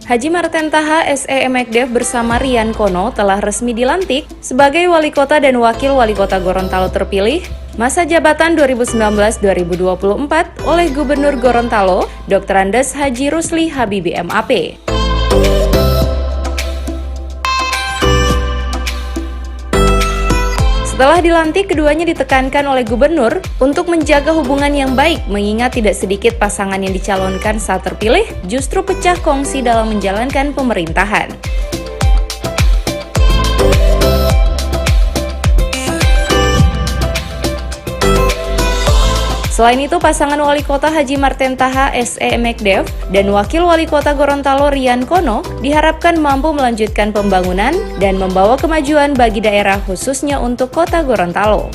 Haji Marten Taha SE Emekdev bersama Rian Kono telah resmi dilantik sebagai Wali Kota dan Wakil Wali Kota Gorontalo terpilih masa jabatan 2019-2024 oleh Gubernur Gorontalo, Dr. Andes Haji Rusli Habibie MAP. Setelah dilantik, keduanya ditekankan oleh gubernur untuk menjaga hubungan yang baik, mengingat tidak sedikit pasangan yang dicalonkan saat terpilih justru pecah kongsi dalam menjalankan pemerintahan. Selain itu, pasangan Wali Kota Haji Marten Taha SE Emekdev dan Wakil Wali Kota Gorontalo Rian Kono diharapkan mampu melanjutkan pembangunan dan membawa kemajuan bagi daerah khususnya untuk Kota Gorontalo.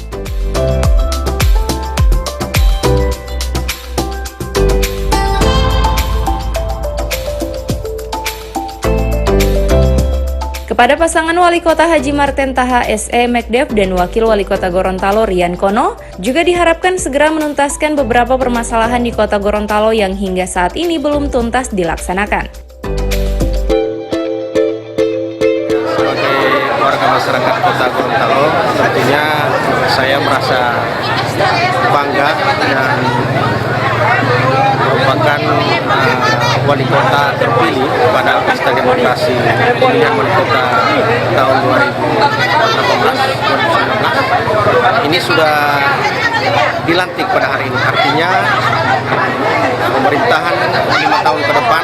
Kepada pasangan Wali Kota Haji Marten Taha SE Emekdev dan Wakil Wali Kota Gorontalo Rian Kono juga diharapkan segera menuntaskan beberapa permasalahan di Kota Gorontalo yang hingga saat ini belum tuntas dilaksanakan. Sebagai warga masyarakat Kota Gorontalo, tentunya saya merasa bangga dan merupakan wali kota terpilih pada pesta demokrasi pemilihan wali kota tahun 2018-2019. Ini sudah dilantik pada hari ini, artinya pemerintahan 5 tahun ke depan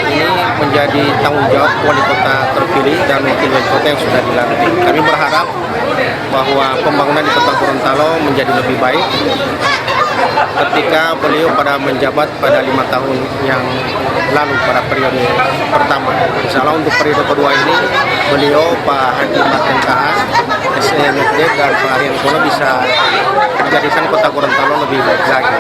ini menjadi tanggung jawab wali kota terpilih dan wakil wali kota yang sudah dilantik. Kami berharap bahwa pembangunan di Kota Gorontalo menjadi lebih baik ketika beliau pada menjabat pada 5 tahun yang lalu pada periode pertama. Insya Allah untuk periode kedua ini beliau Pak Haji Marten Taha SE Emekdev dan Pak Rian Kono bisa menjadikan Kota Gorontalo lebih baik lagi.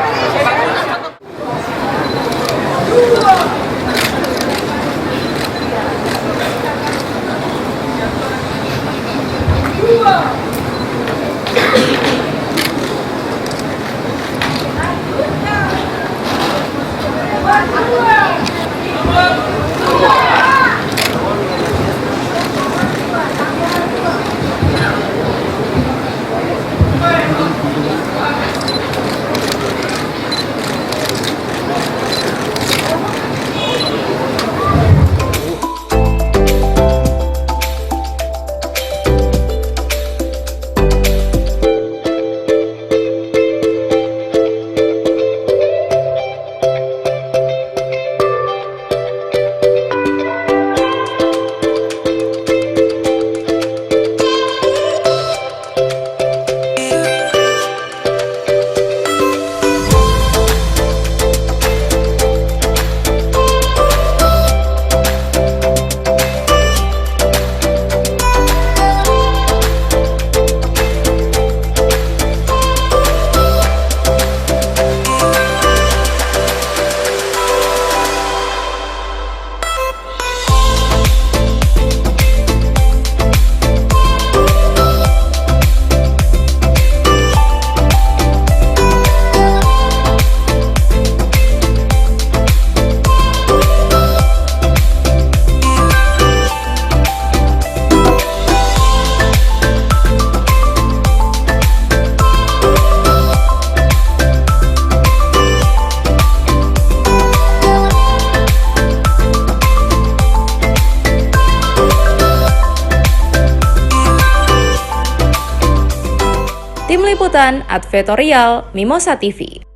Tim Liputan Advertorial Mimosa TV.